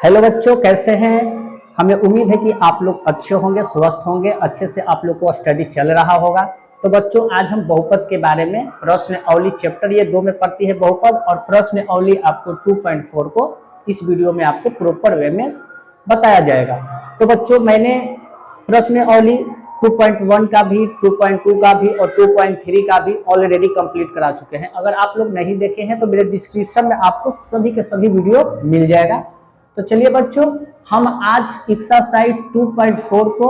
Hello बच्चों, कैसे हैं। हमें उम्मीद है कि आप लोग अच्छे होंगे, स्वस्थ होंगे, अच्छे से आप लोग को स्टडी चल रहा होगा। तो बच्चों, आज हम बहुपद के बारे में प्रश्नावली चैप्टर ये 2 में पढ़ती है बहुपद, और प्रश्नावली आपको 2.4 को इस वीडियो में आपको प्रॉपर वे में बताया जाएगा। तो बच्चों, मैंने प्रश्नावली 2.1 का भी, 2.2 का भी और 2.3 का भी ऑलरेडी कंप्लीट करा चुके हैं। अगर आप लोग नहीं देखे हैं तो मेरे डिस्क्रिप्शन में आपको सभी के सभी वीडियो मिल जाएगा। तो चलिए बच्चों, हम आज एक्सरसाइज 2.4 को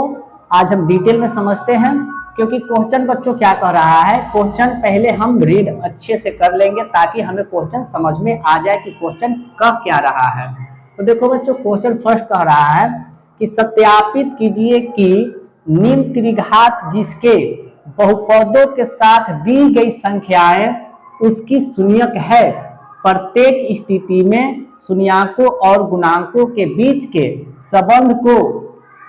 आज हम डिटेल में समझते हैं, क्योंकि क्वेश्चन बच्चों क्या कह रहा है। क्वेश्चन पहले हम रीड अच्छे से कर लेंगे ताकि हमें क्वेश्चन समझ में आ जाए कि क्वेश्चन कह क्या रहा है। तो देखो बच्चों, क्वेश्चन फर्स्ट कह रहा है कि सत्यापित कीजिए कि निम्न त्रिघात जिसके बहुपदों के साथ दी गई संख्याएं उसकी शून्यक है, प्रत्येक स्थिति में शून्याकों और गुणांकों के बीच के संबंध को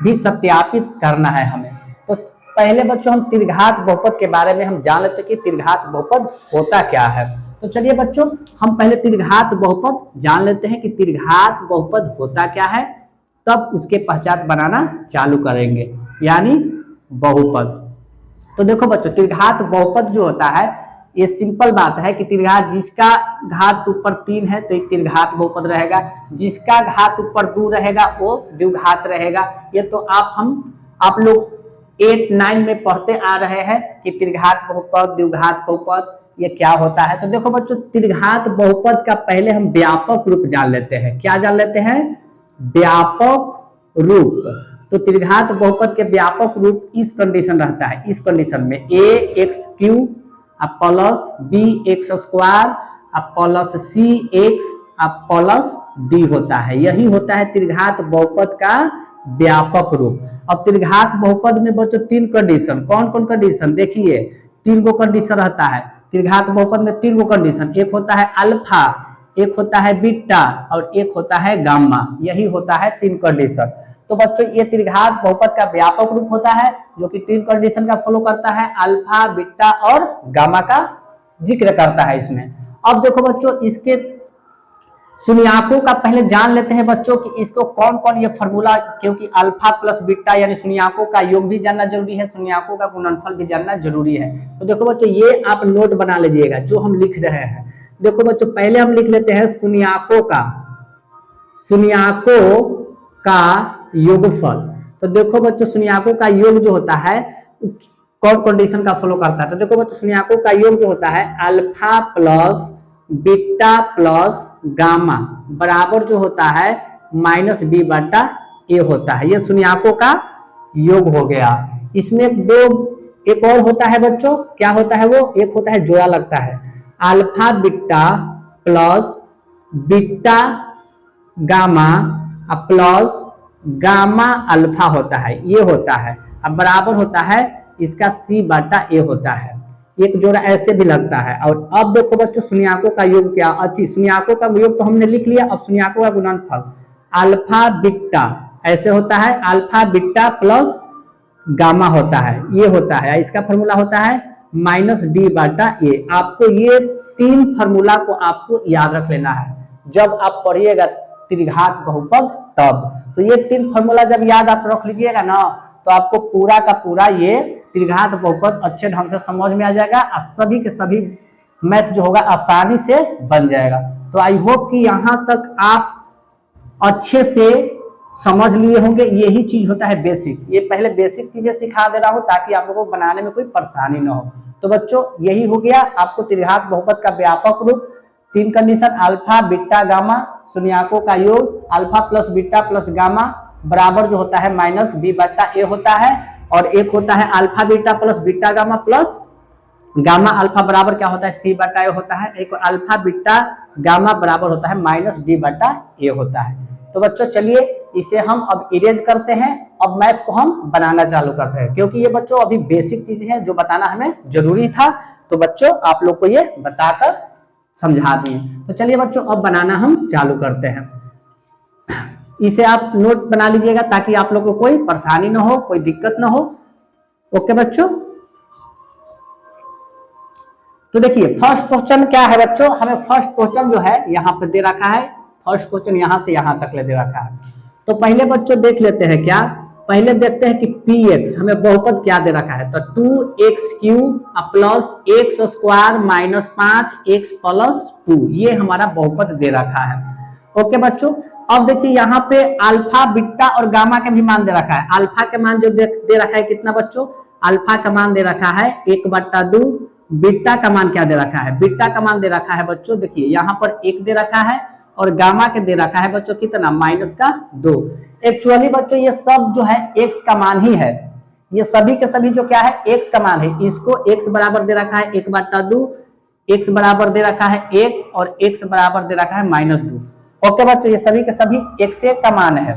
भी सत्यापित करना है हमें। तो पहले बच्चों हम त्रिघात बहुपद के बारे में हम जान लेते हैं कि त्रिघात बहुपद होता क्या है। तो चलिए बच्चों, हम पहले त्रिघात बहुपद जान लेते हैं कि त्रिघात बहुपद होता क्या है, तब उसके पहचान बनाना चालू करेंगे, यानी बहुपद। तो देखो बच्चों, त्रिघात बहुपद जो होता है ये सिंपल बात है कि त्रिघात जिसका घात ऊपर 3 है तो एक त्रिघात बहुपद रहेगा, जिसका घात ऊपर 2 रहेगा वो द्विघात रहेगा। ये तो आप लोग 8-9 में पढ़ते आ रहे हैं कि त्रिघात बहुपद, द्विघात बहुपद ये क्या होता है। तो देखो बच्चों, त्रिघात बहुपद का पहले हम व्यापक रूप जान लेते हैं। क्या जान लेते हैं? व्यापक रूप। तो त्रिघात बहुपद के व्यापक रूप इस कंडीशन रहता है, इस कंडीशन में ax³ plus bx² plus cx plus d होता है। यही होता है त्रिघात बहुपद का व्यापक रूप। अब त्रिघात बहुपद में बच्चों 3 कंडीशन, कौन कौन कंडीशन देखिए, 3 गो कंडीशन रहता है त्रिघात बहुपद में। 3 गो कंडीशन, एक होता है अल्फा, एक होता है बीटा और एक होता है गामा। यही होता है 3 कंडीशन। तो बच्चों, ये त्रिघात बहुपद का व्यापक रूप होता है जो कि 3 कंडीशन का फॉलो करता है, अल्फा, बीटा और गामा का जिक्र करता है इसमें। अब देखो बच्चों, इसके शून्याकों का पहले जान लेते हैं बच्चों कि इसको कौन कौन ये फॉर्मूला, क्योंकि अल्फा प्लस बीटा यानी शून्याकों का योग भी जानना जरूरी है, शून्याकों का गुणनफल भी जानना जरूरी है। तो देखो बच्चों, ये आप नोट बना लीजिएगा जो हम लिख रहे हैं। देखो बच्चों, पहले हम लिख लेते हैं शून्याकों का योगफल। तो देखो बच्चों, शून्याकों का योग जो होता है कौन कंडीशन का फॉलो करता है। तो देखो बच्चों, शून्याकों का योग जो होता है alpha plus beta plus gamma बराबर जो होता है -b/a होता है। ये शून्याकों का योग हो गया। इसमें एक और होता है बच्चों, क्या होता है वो, एक होता है जोड़ा लगता है, alpha beta plus beta gamma plus gamma alpha होता है, ये होता है। अब बराबर होता है इसका c/a होता है। एक जोड़ा ऐसे भी लगता है। और अब देखो बच्चों, शून्याकों का योग क्या, शून्याकों का योग तो हमने लिख लिया। अब शून्याकों का गुणनफल अल्फा बीटा ऐसे होता है, अल्फा बीटा प्लस गामा होता है, ये होता है। इसका फॉर्मूला होता है -d/a। आपको ये 3 फॉर्मूला को आपको याद रख लेना है जब आप पढ़िएगा त्रिघात बहुपद तब। तो ये 3 फॉर्मूला जब याद आप रख लीजिएगा ना, तो आपको पूरा का पूरा ये त्रिघात बहुपद अच्छे ढंग से समझ में आ जाएगा और सभी के सभी मैथ जो होगा आसानी से बन जाएगा। तो आई होप कि यहाँ तक आप अच्छे से समझ लिए होंगे। यही चीज होता है बेसिक, ये पहले बेसिक चीजें सिखा दे रहा हूँ ताकि आप लोगों को बनाने में कोई परेशानी ना हो। तो बच्चों, यही हो गया आपको त्रिघात बहुपद का व्यापक रूप। 3 कंडीशन अल्फा बीटा गामा, शून्याकों का योग alpha plus beta plus gamma बराबर जो होता है -b/a होता है। और एक होता है alpha beta plus beta gamma plus gamma alpha बराबर क्या होता है c/a होता है। एक अल्फा बीटा गामा बराबर होता है -d/a होता है। तो बच्चों चलिए इसे हम अब इरेज करते हैं। अब मैथ को हम बनाना चालू करते हैं, क्योंकि ये बच्चों अभी बेसिक चीज है जो बताना हमें जरूरी था। तो बच्चों आप लोग को ये बताकर समझा दिए। तो चलिए बच्चों, अब बनाना हम चालू करते हैं। इसे आप नोट बना लीजिएगा ताकि आप लोग को कोई परेशानी ना हो, कोई दिक्कत ना हो। ओके बच्चों, तो देखिए फर्स्ट क्वेश्चन क्या है बच्चों, हमें फर्स्ट क्वेश्चन जो है यहाँ पे दे रखा है फर्स्ट क्वेश्चन यहाँ से यहाँ तक ले दे रखा है। तो पहले बच्चों देख लेते हैं क्या, पहले देखते हैं कि px हमें बहुपद क्या दे रखा है। तो 2x³ plus x square minus 5x plus 2 ये हमारा बहुपद दे रखा है। ओके बच्चों, अब देखिए यहाँ पे अल्फा बीटा और गामा के भी मान दे रखा है। अल्फा के मान जो दे रखा है कितना बच्चों, अल्फा का मान दे रखा है 1/2, बीटा का मान क्या दे रखा है, बीटा का मान दे रखा है बच्चों देखिए यहाँ पर 1 दे रखा है और गामा के दे रखा है बच्चों कितना -2। एक्चुअली बच्चों ये सब जो है x का मान ही है, ये सभी के सभी जो क्या है x का मान है। इसको x बराबर दे रखा है 1/2, x बराबर दे रखा है 1 और x बराबर दे रखा है -2। ओके बच्चों, ये सभी के सभी x का मान है।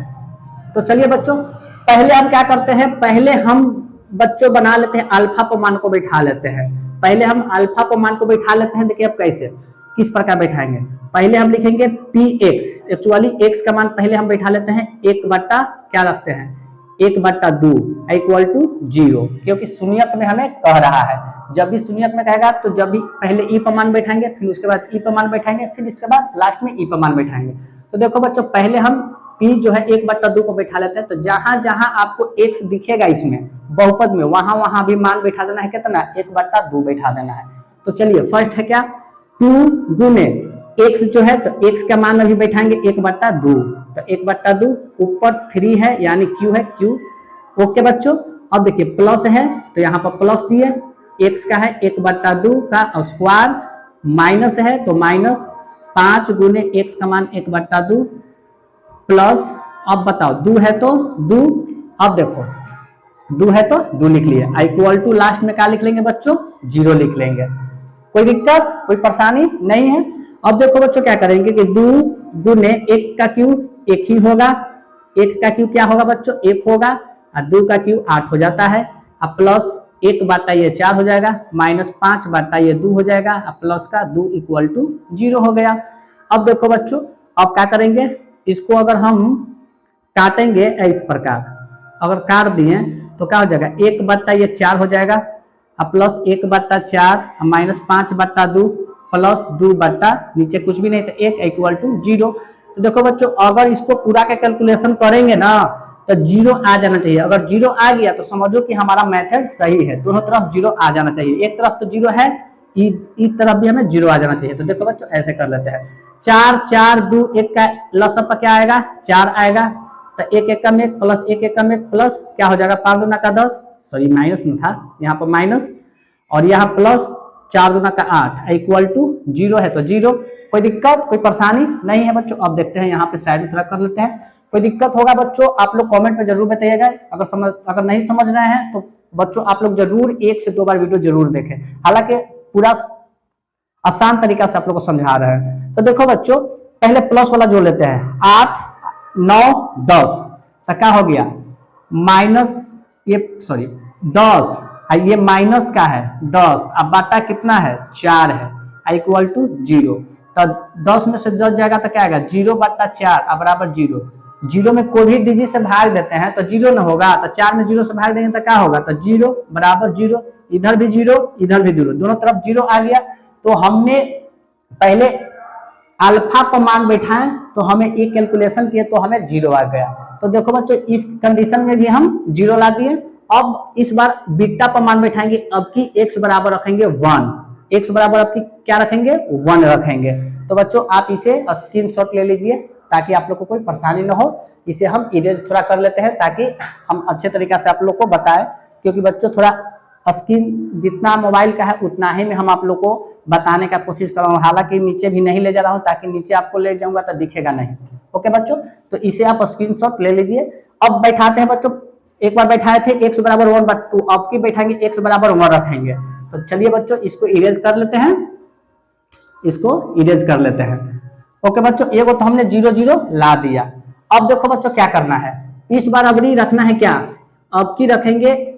तो चलिए बच्चों पहले हम क्या करते हैं, पहले हम बच्चों बना लेते हैं अल्फा को मान को बैठा लेते हैं। पहले हम अल्फा को मान को बैठा लेते हैं। देखिए अब कैसे किस प्रकार बैठाएंगे, पहले हम लिखेंगे px, एक्चुअली x का मान पहले हम बैठा लेते हैं 1 क्या रखते हैं 1/2 इक्वल टू 0, क्योंकि शून्यक में हमें कह रहा है। जब भी शून्यक में कहेगा तो जब भी पहले ई पर मान बैठाएंगे, फिर उसके बाद ई पर मान बैठाएंगे, फिर इसके बाद लास्ट में ई पर मान बैठाएंगे। तो देखो बच्चों पहले हम p जो है 1/2 को बैठा लेते हैं। तो जहां जहां आपको x दिखेगा इसमें बहुपद में वहां वहां भी मान बैठा देना है, कितना 1/2 बैठा देना है। तो चलिए फर्स्ट है क्या 2 गुने x जो है, तो x का मान अभी बैठाएंगे 1/2, तो 1/2 ऊपर 3 है यानी q है q। ओके बच्चों, अब देखिए प्लस है तो यहाँ पर प्लस दिए, x का है 1/2 का स्क्वायर, माइनस है तो -5 गुने x का मान 1/2 प्लस, अब बताओ 2 है तो 2, अब देखो 2 है तो 2 लिख लिए, इक्वल टू लास्ट में क्या लिख लेंगे बच्चों 0 लिख लेंगे। कोई दिक्कत कोई परेशानी नहीं है। अब देखो बच्चों क्या करेंगे कि 2 गुने 1 का क्यूब 1 ही होगा, 1 का क्यूब क्या होगा बच्चों 1 होगा, और 2 का क्यूब 8 हो जाता है, अब प्लस 1/4 हो जाएगा, -5/2 हो जाएगा, अब प्लस का 2 इक्वल टू 0 हो गया। अब देखो बच्चों अब क्या करेंगे, इसको अगर हम काटेंगे इस प्रकार, अगर काट दिए तो क्या हो जाएगा 1/4 हो जाएगा, अब प्लस 1/4 -5/2 प्लस 2 बट्टा नीचे कुछ भी नहीं तो 1 इक्वल टू 0। तो देखो बच्चों अगर इसको पूरा का कैलकुलेशन करेंगे ना तो 0 आ जाना चाहिए। अगर 0 आ गया तो समझो कि हमारा मेथड सही है, दोनों तरफ 0 आ जाना चाहिए। एक तरफ तो 0 है, इस तरफ भी हमें 0 आ जाना चाहिए। तो देखो बच्चों ऐसे कर लेते हैं, 4 4 2 1 का लसअप क्या आएगा 4 आएगा, तो 1 1 कम 1 प्लस 1 1 कम 1 प्लस क्या हो जाएगा 5 दूना का 10, सॉरी माइनस में था यहाँ पर माइनस, और यहाँ प्लस 4 दूना का 8 इक्वल टू 0 है तो 0। कोई दिक्कत कोई परेशानी नहीं है बच्चों। अब देखते हैं यहाँ पे साइड में थोड़ा कर लेते हैं, कोई दिक्कत होगा बच्चों आप लोग कमेंट में जरूर बताइएगा। अगर नहीं समझ रहे हैं तो बच्चों आप लोग जरूर 1 से 2 बार वीडियो जरूर देखें, हालांकि पूरा आसान तरीका से आप लोग को समझा रहे हैं। तो देखो बच्चों पहले प्लस वाला जोड़ लेते हैं, 8 9 10 तो क्या हो गया माइनस, ये सॉरी 10, ये माइनस का है 10, अब बाटा कितना है 4 है इक्वल टू 0। तो 10 में से 10 जाएगा तो क्या आएगा 0/4 अब बराबर 0। 0 में कोई भी डिजिट से भाग देते हैं तो 0 न होगा, तो 4 में 0 से भाग देंगे तो क्या होगा, तो 0 बराबर 0, इधर भी 0 इधर भी 0, दोनों तरफ 0 आ गया। तो हमने पहले अल्फा को मान बैठाएं तो हमें एक कैलकुलेशन किए तो हमें 0 आ गया। तो देखो बच्चों इस कंडीशन में भी हम 0 ला दिए। अब इस बार बीटा पर मान बैठाएंगे, अब की x बराबर रखेंगे 1, x बराबर अब की क्या रखेंगे 1 रखेंगे। तो बच्चों आप इसे स्क्रीनशॉट ले लीजिए ताकि आप लोग को कोई परेशानी ना हो। इसे हम इरेज थोड़ा कर लेते हैं ताकि हम अच्छे तरीके से आप लोग को बताएं, क्योंकि बच्चों थोड़ा स्क्रीन जितना मोबाइल का है उतना ही में हम आप लोग को बताने का कोशिश कर रहा हूँ, हालांकि नीचे भी नहीं ले जा रहा हूँ ताकि नीचे आपको ले जाऊंगा तो दिखेगा नहीं। ओके बच्चों, तो इसे आप स्क्रीनशॉट ले लीजिए। अब बैठाते हैं बच्चों, एक बार बैठाए थे x बराबर 1/2, अब की बैठाएंगे x बराबर 1 रखेंगे। तो चलिए बच्चों इसको इरेज कर लेते हैं, इसको इरेज कर लेते हैं। ओके बच्चों एगो तो हमने 0 0 ला दिया। अब देखो बच्चों क्या करना है, इस बार अबरी रखना है क्या, अब की रखेंगे,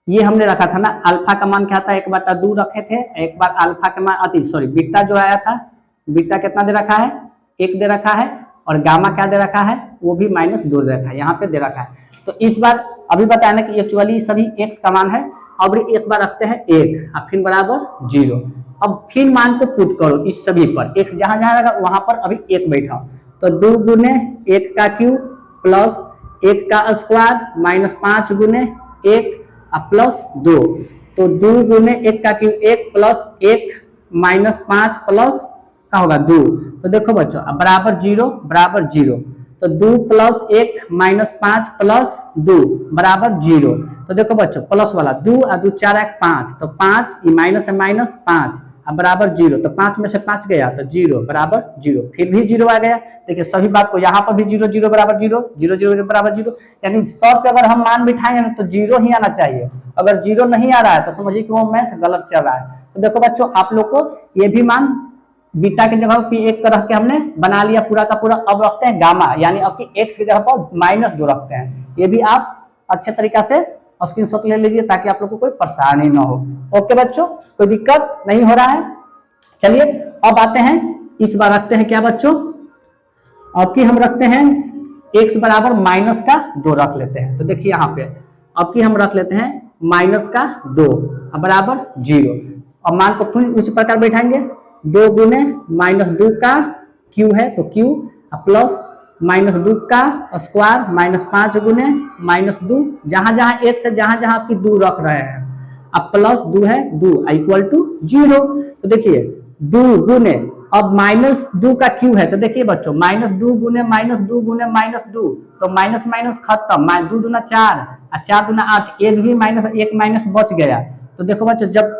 ये हमने रखा था ना अल्फा का मान क्या था 1/2 रखे थे, एक बार अल्फा का मान सॉरी बीटा जो आया था, बीटा कितना दे रखा है 1 दे रखा है, और गामा क्या दे रखा है वो भी -2 दे रखा है, यहाँ पे दे रखा है। तो इस बार अभी बताया ना कि एक्चुअली सभी x का मान है, अब एक बार रखते हैं 1 और फिर बराबर 0। अब फिर मान को पुट करो इस सभी पर, x जहां जहां रहेगा वहां पर अभी 1 बैठा, तो 2 गुने 1 का क्यूब प्लस 1 का स्क्वायर माइनस 5 गुने 1 प्लस 2। तो 2 गुने 1 का क्यूब 1 प्लस 1 माइनस 5 प्लस क्या होगा 2। तो देखो बच्चों अब बराबर 0 बराबर 0। तो 2 प्लस 1 माइनस 5 प्लस 2 बराबर 0। तो देखो बच्चों प्लस वाला 2 और 2 4 1 5, तो 5 माइनस है माइनस 5 अब बराबर 0। तो 5 में से 5 गया तो 0 बराबर 0, फिर भी 0 आ गया। देखिए सभी बात को यहाँ पर भी 0 0 बराबर 0 0 0 बराबर 0, यानी 100 पे अगर हम मान बिठाएंगे ना तो 0 ही आना चाहिए। अगर 0 नहीं आ रहा है तो समझिए कि वो मैथ गलत चल रहा है। तो देखो बच्चों आप लोग को ये भी मान बीटा की जगह पे एक रख के हमने बना लिया पूरा का पूरा। अब रखते हैं गामा, यानी आपकी एक्स की जगह पर -2 रखते हैं। ये भी आप अच्छे तरीका से स्क्रीनशॉट ले लीजिए ताकि आप लोग को कोई परेशानी ना हो। ओके बच्चों, कोई दिक्कत नहीं हो रहा है। चलिए अब आते हैं, इस बार रखते हैं क्या बच्चों, अब की हम रखते हैं x बराबर -2 रख लेते हैं। तो देखिए यहाँ पे अब की हम रख लेते हैं -2 बराबर 0। अब मान को फिर उसी प्रकार बैठाएंगे, 2 गुने -2 का क्यू है तो क्यू प्लस -2 का स्क्वायर माइनस 5 गुने -2, जहां जहां एक से जहां जहां आपकी 2 रख रहे हैं अब प्लस 2 है 2 इक्वल टू 0। तो देखिए 2 गुने अब -2 का क्यू है तो देखिए बच्चों -2 गुने -2 गुने -2, तो माइनस माइनस खत्म, 2 दूना 4 और 4 दूना 8, एक भी एक माइनस बच गया। तो देखो बच्चों जब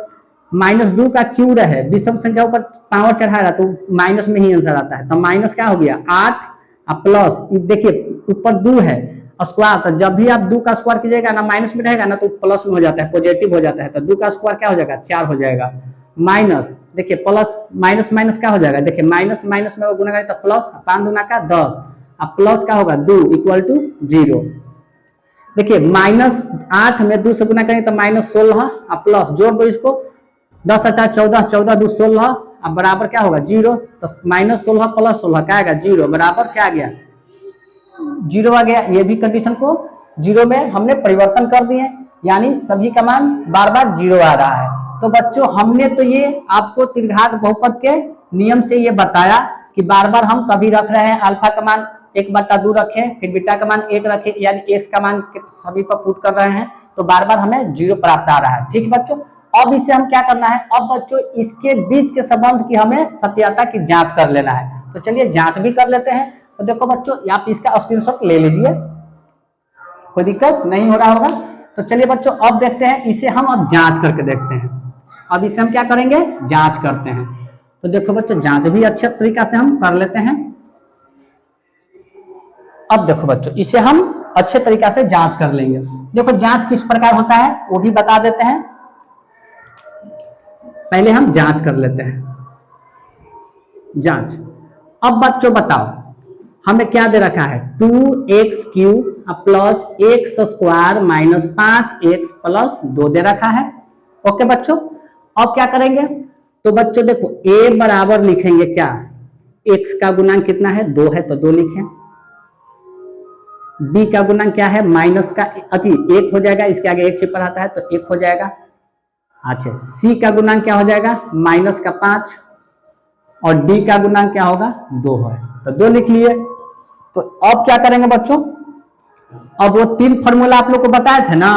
-2 का क्यू रहे विषम संख्या ऊपर पावर चढ़ाएगा तो माइनस में ही आंसर आता है। तो माइनस क्या हो गया 8 प्लस देखिए ऊपर 2 है स्क्वायर, तो जब भी आप 2 का स्क्वायर कीजिएगा ना माइनस में रहेगा ना तो प्लस में हो जाता है, पॉजिटिव हो जाता है। तो 2 का स्क्वायर क्या हो जाएगा 4 हो जाएगा, माइनस देखिए प्लस माइनस माइनस क्या हो जाएगा, देखिए माइनस माइनस में गुना करें तो प्लस 5 दूना का 10, अब प्लस क्या होगा 2 इक्वल टू 0। देखिए -8 में 2 से गुना करें तो -16 अब प्लस जोड़ दो इसको, 10 4 14 14 2 16 अब बराबर क्या होगा 0। तो -16 प्लस 16 क्या आएगा 0 बराबर क्या आ गया 0 आ गया। ये भी कंडीशन को 0 में हमने परिवर्तन कर दिए, यानी सभी का मान बार बार 0 आ रहा है। तो बच्चों हमने तो ये आपको त्रिघात बहुपद के नियम से ये बताया कि बार बार हम कभी रख रहे हैं अल्फा का मान 1/2 रखें, फिर बीटा का मान 1 रखें, यानी x का मान सभी पर पुट कर रहे हैं तो बार बार हमें 0 प्राप्त आ रहा है। ठीक बच्चों, अब इसे हम क्या करना है, अब बच्चों इसके बीच के संबंध की हमें सत्यता की जांच कर लेना है। तो चलिए जांच भी कर लेते हैं। तो देखो बच्चों आप इसका स्क्रीनशॉट ले लीजिए, कोई दिक्कत नहीं हो रहा होगा। तो चलिए बच्चों अब देखते हैं इसे हम अब जांच करके देखते हैं। अब इसे हम क्या करेंगे जांच करते हैं। तो देखो बच्चों जांच भी अच्छे तरीका से हम कर लेते हैं। अब देखो बच्चों इसे हम अच्छे तरीका से जांच कर लेंगे। देखो जांच किस प्रकार होता है वो भी बता देते हैं, पहले हम जांच कर लेते हैं। जांच, अब बच्चों बताओ हमें क्या दे रखा है 2x³ plus x square minus 5x plus 2 दे रखा है। ओके बच्चों, अब क्या करेंगे, तो बच्चों देखो a बराबर लिखेंगे क्या, x का गुणांक कितना है 2 है तो 2 लिखें, b का गुणांक क्या है माइनस का 1 हो जाएगा, इसके आगे 1 छिपा रहता है तो 1 हो जाएगा। अच्छा c का गुणांक क्या हो जाएगा माइनस का 5 और d का गुणांक क्या होगा 2 है तो 2 लिख लिए। तो अब क्या करेंगे बच्चों, अब वो 3 फॉर्मूला आप लोग को बताए थे ना,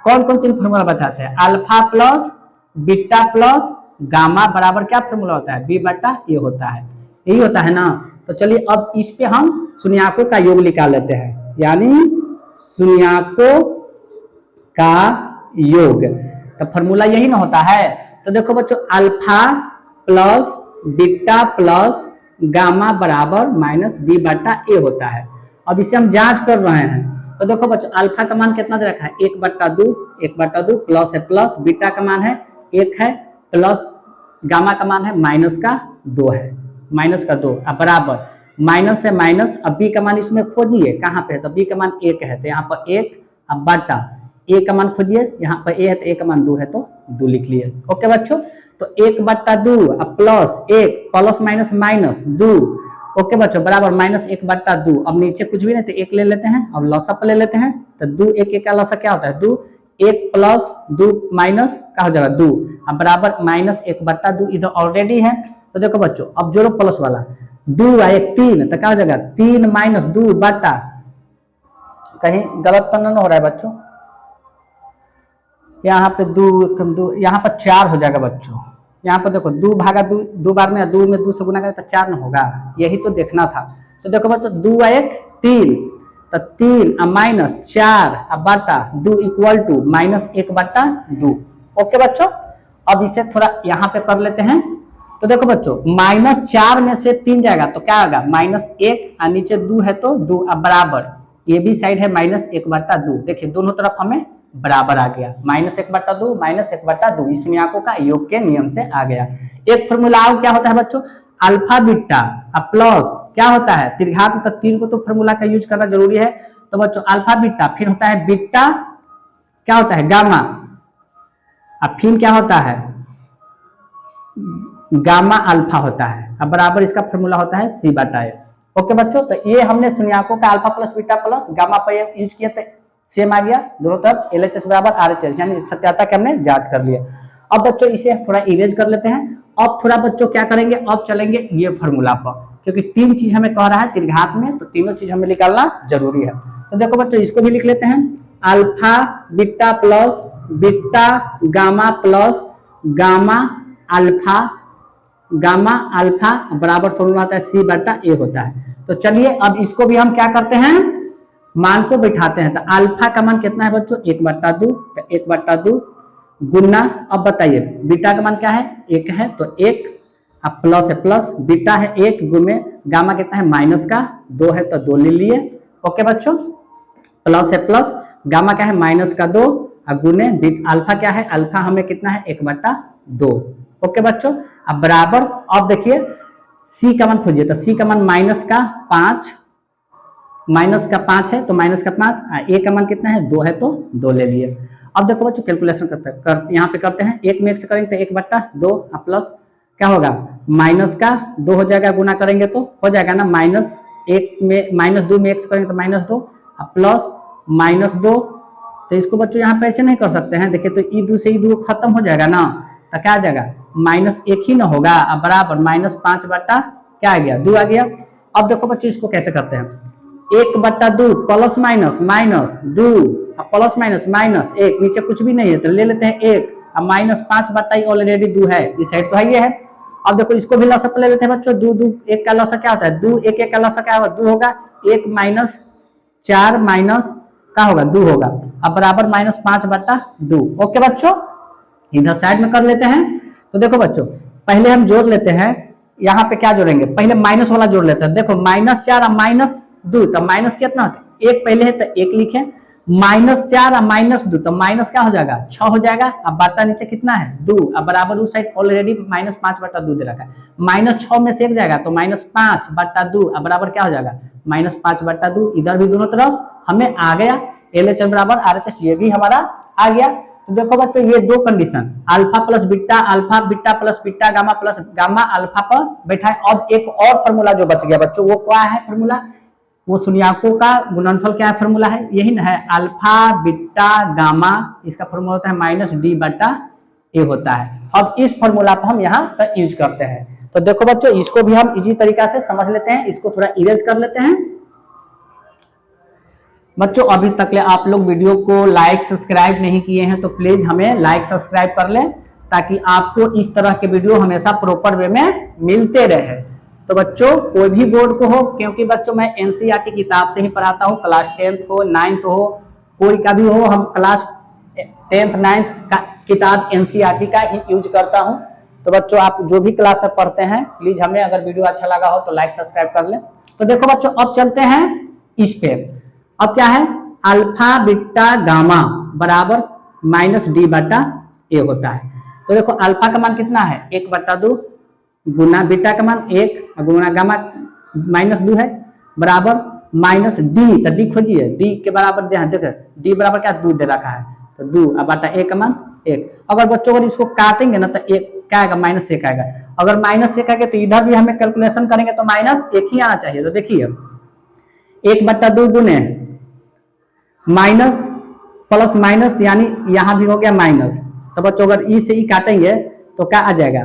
कौन कौन 3 फॉर्मूला बताते हैं, alpha plus beta plus gamma बराबर क्या फॉर्मूला होता है b/a होता है, यही होता है ना। तो चलिए अब इस पे हम शून्याकों का योग निकाल लेते हैं, यानी शून्याकों का योग, तो फॉर्मूला यही ना होता है। तो देखो बच्चों alpha plus beta plus gamma बराबर माइनस b/a होता है। अब इसे हम जांच कर रहे हैं। तो देखो बच्चों अल्फा का मान कितना दे रखा है 1/2 प्लस है प्लस बीटा का मान है 1 है प्लस गामा का मान है -2 है, -2 अब बराबर माइनस है माइनस, अब b का मान इसमें खोजिए कहाँ पे है, तो b का मान 1 है तो यहाँ पर 1 अब बटा a का मान खोजिए, यहाँ पर a है तो a का मान 2 है तो 2 लिख लिए। ओके बच्चों, तो 1/2 अब plus 1 plus minus minus 2, okay बच्चों बराबर -1/2। अब नीचे कुछ भी नहीं तो 1 ले लेते हैं, अब लसअप ले लेते हैं तो 2 1 का लसअप क्या होता है 2, 1 प्लस 2 माइनस क्या हो जाएगा 2 अब बराबर -1/2 इधर ऑलरेडी है। तो देखो बच्चों अब जोड़ो प्लस वाला 2 1 3, तो क्या हो जाएगा 3 माइनस 2 बटा, कहीं गलत तो नहीं हो रहा है बच्चों, यहाँ पे 2 यहाँ पर 4 हो जाएगा बच्चों। यहाँ पर देखो 2 भागा 2, 2 बार में 2 में 2 से गुना करें तो 4 न होगा, यही तो देखना था। तो देखो बच्चों 2 1 3, तो 3 माइनस 4 बटा 2 इक्वल टू माइनस 1 बटा 2। ओके बच्चों, अब इसे थोड़ा यहाँ पे कर लेते हैं। तो देखो बच्चों -4 में से 3 जाएगा तो क्या होगा -1, और नीचे 2 है तो 2, अब बराबर ये भी साइड है -1 बटा 2। देखिए दोनों तरफ हमें बराबर आ गया, -1 बटा 2 -1 बटा 2, इस नियमों का योग के नियम से आ गया। एक फॉर्मूला क्या होता है बच्चों, अल्फा बीटा प्लस क्या होता है त्रिघात तक 3 को तो फॉर्मूला का यूज करना जरूरी है। तो बच्चों अल्फा बीटा, फिर होता है बीटा, क्या होता है गामा, अब फिर क्या होता है गामा अल्फा होता है, अब बराबर इसका फॉर्मूला होता है सी बटा ए। ओके बच्चों, तो ये हमने शून्यकों का alpha plus beta plus gamma पर यूज किया तो सेम आ गया, दोनों तरफ LHS बराबर RHS, यानी सत्यता के हमने जांच कर लिया। अब बच्चों इसे थोड़ा इरेज कर लेते हैं। अब थोड़ा बच्चों क्या करेंगे, अब चलेंगे ये फॉर्मूला पर, क्योंकि 3 चीज हमें कह रहा है त्रिघात में, तो तीनों चीज हमें निकालना जरूरी है। तो देखो बच्चों इसको भी लिख लेते हैं, alpha beta plus beta gamma plus gamma alpha बराबर फॉर्मूला आता है सी बटा ए होता है। तो चलिए अब इसको भी हम क्या करते हैं, मान को बैठाते हैं। तो अल्फा का मान कितना है बच्चों 1 बटा 2, तो 1 बटा 2 गुना, अब बताइए बीटा का मान क्या है 1 है तो 1, अब प्लस है प्लस, बीटा है 1 गुने गामा कितना है माइनस का 2 है तो 2 ले लिए। ओके बच्चों, प्लस है प्लस, गामा क्या है माइनस का 2, अब गुने अल्फा क्या है, अल्फा हमें कितना है 1 बटा 2। ओके बच्चों, अब बराबर, अब देखिए सी का मान खोजिए, तो सी का मान माइनस का 5 है तो माइनस का 5, ए का मान कितना है 2 है तो 2 ले लिए। अब देखो बच्चों कैलकुलेशन करते हैं, यहाँ पे करते हैं, 1 में 1 से करेंगे तो 1 बटा 2, प्लस क्या होगा माइनस का 2 हो जाएगा, गुना करेंगे तो हो जाएगा ना -1 में -2 में 1 से करेंगे तो -2, प्लस -2। तो इसको बच्चों यहाँ पे ऐसे नहीं कर सकते हैं, देखिए तो ई 2 से ई 2 खत्म हो जाएगा ना, तो क्या आ जाएगा -1 ही ना होगा, अब बराबर -5 बटा क्या आ गया 2 आ गया। अब देखो बच्चों इसको कैसे करते हैं, 1 बटा 2 प्लस माइनस -2, प्लस माइनस -1, नीचे कुछ भी नहीं है तो ले लेते हैं 1, अब -5 बटा ऑलरेडी 2 है, इस साइड तो है ये है। अब देखो इसको भी लसा ले लेते हैं बच्चों, 2 2 1 का लसा क्या होता है 2, 1 1 का लसा क्या होगा 2 होगा, 1 माइनस 4 माइनस क्या होगा 2 होगा, अब बराबर -5 बटा 2। ओके बच्चों, इधर साइड में कर लेते हैं। तो देखो बच्चों पहले हम जोड़ लेते हैं, यहाँ पे क्या जोड़ेंगे, पहले माइनस वाला जोड़ लेते हैं। देखो -4 और -2, तो माइनस कितना होता है 1 पहले है तो 1 लिखे, -4 और -2 तो माइनस क्या हो जाएगा 6 हो जाएगा, अब बटा नीचे कितना है 2, अब बराबर उस साइड ऑलरेडी -5 बटा 2 दे रखा है, -6 में से 1 जाएगा तो -5 बटा 2, अब बराबर क्या हो जाएगा -5 बटा 2, इधर भी दोनों तरफ हमें आ गया, LHS बराबर RHS ये भी हमारा आ गया। तो देखो बच्चों ये 2 condition alpha plus beta, alpha beta plus beta gamma plus gamma alpha पर बैठा है। अब एक और फॉर्मूला जो बच गया बच्चों, वो क्या है फॉर्मूला, वो शून्यकों का गुणनफल क्या है फॉर्मूला है, यही ना है अल्फा बीटा गामा, इसका फॉर्मूला होता है -d बटा ए होता है। अब इस फॉर्मूला को हम यहाँ पर यूज करते हैं। तो देखो बच्चों इसको भी हम इजी तरीका से समझ लेते हैं, इसको थोड़ा इरेज कर लेते हैं। बच्चों अभी तक ले आप लोग वीडियो को लाइक सब्सक्राइब नहीं किए हैं तो प्लीज हमें लाइक सब्सक्राइब कर लें, ताकि आपको इस तरह के वीडियो हमेशा प्रॉपर वे में मिलते रहे। तो बच्चों कोई भी बोर्ड को हो, क्योंकि बच्चों मैं NCERT किताब से ही पढ़ाता हूँ, क्लास 10th हो 9th हो कोई का भी हो, हम क्लास 10th 9th का किताब NCERT का ही यूज करता हूँ। तो बच्चों आप जो भी क्लास में पढ़ते हैं प्लीज हमें अगर वीडियो अच्छा लगा हो तो लाइक सब्सक्राइब कर लें। तो देखो बच्चों अब चलते हैं इस पे, अब क्या है अल्फा बीटा गामा बराबर -d बटा ए होता है। तो देखो अल्फा का मान कितना है 1 बटा 2 गुना बीटा का मान 1 गुना गामा -2 है बराबर -d, तो d खोजिए, d के बराबर देखो d बराबर क्या 2 दे रखा है, तो 2 अब बटा ए का मान 1। अगर बच्चों अगर इसको काटेंगे ना तो एक क्या आएगा -1 आएगा, अगर -1 आएगा तो इधर भी हमें कैलकुलेशन करेंगे तो -1 ही आना चाहिए। तो देखिए 1 बटा 2 गुने माइनस प्लस माइनस, यानी यहां भी हो गया माइनस, तो बच्चों अगर ई से ई काटेंगे तो क्या आ जाएगा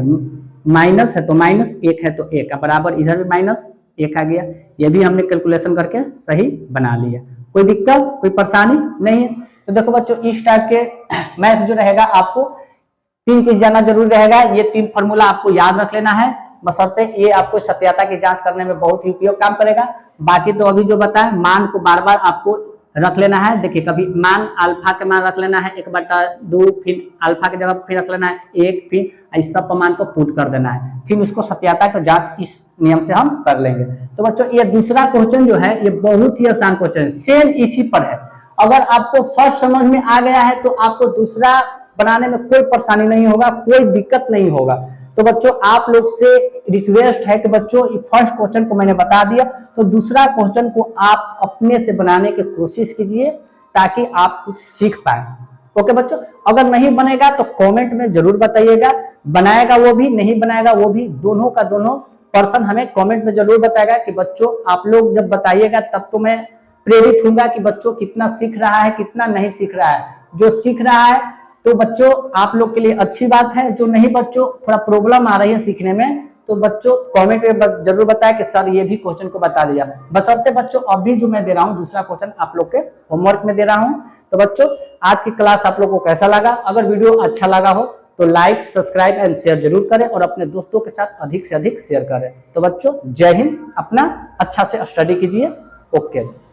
माइनस है तो माइनस, 1 है तो 1 बराबर, इधर भी माइनस 1 आ गया। ये भी हमने कैलकुलेशन करके सही बना लिया। कोई दिक्कत, कोई परेशानी नहीं है। तो देखो बच्चों, इस टाइप के मैथ जो रहेगा आपको 3 चीज जानना जरूरी रहेगा। ये 3 फॉर्मूला आपको याद रख लेना है, बशर्ते ये आपको सत्यता की जांच करने में बहुत ही उपयोग काम करेगा। बाकी तो अभी जो बताएं, मान को बार बार आपको रख लेना है। देखिए, कभी मान अल्फा के मान रख लेना है 1/2, फिर अल्फा की जगह फिर रख लेना है 1, फिर इस सब मान को पुट कर देना है, फिर उसको सत्यता की जांच इस नियम से हम कर लेंगे। तो बच्चों, ये दूसरा क्वेश्चन जो है ये बहुत ही आसान क्वेश्चन है, सेम इसी पर है। अगर आपको फर्स्ट समझ में आ गया है तो आपको दूसरा बनाने में कोई परेशानी नहीं होगा, कोई दिक्कत नहीं होगा। तो बच्चों, आप लोग से रिक्वेस्ट है कि बच्चों, फर्स्ट क्वेश्चन को मैंने बता दिया, तो दूसरा क्वेश्चन को आप अपने से बनाने की कोशिश कीजिए ताकि आप कुछ सीख पाए। ओके बच्चों, अगर नहीं बनेगा तो कमेंट में जरूर बताइएगा, बनाएगा वो भी, नहीं बनाएगा वो भी, दोनों का दोनों पर्सन हमें कमेंट में जरूर बताएगा कि बच्चों आप लोग जब बताइएगा तब तो मैं प्रेरित होऊंगा कि बच्चों कितना सीख रहा है, कितना नहीं सीख रहा है। जो सीख रहा है तो बच्चों आप लोग के लिए अच्छी बात है, जो नहीं बच्चों थोड़ा प्रॉब्लम आ रही है सीखने में, तो बच्चों कमेंट में जरूर बताएं कि सर ये भी क्वेश्चन को बता दिया। बशर्ते बच्चों अभी जो मैं दे रहा हूँ दूसरा क्वेश्चन आप लोग के होमवर्क में दे रहा हूँ। तो बच्चों, आज की क्लास आप लोग को कैसा लगा? अगर वीडियो अच्छा लगा हो तो लाइक, सब्सक्राइब एंड शेयर जरूर करें और अपने दोस्तों के साथ अधिक से अधिक शेयर करें। तो बच्चों, जय हिंद, अपना अच्छा से स्टडी कीजिए। ओके।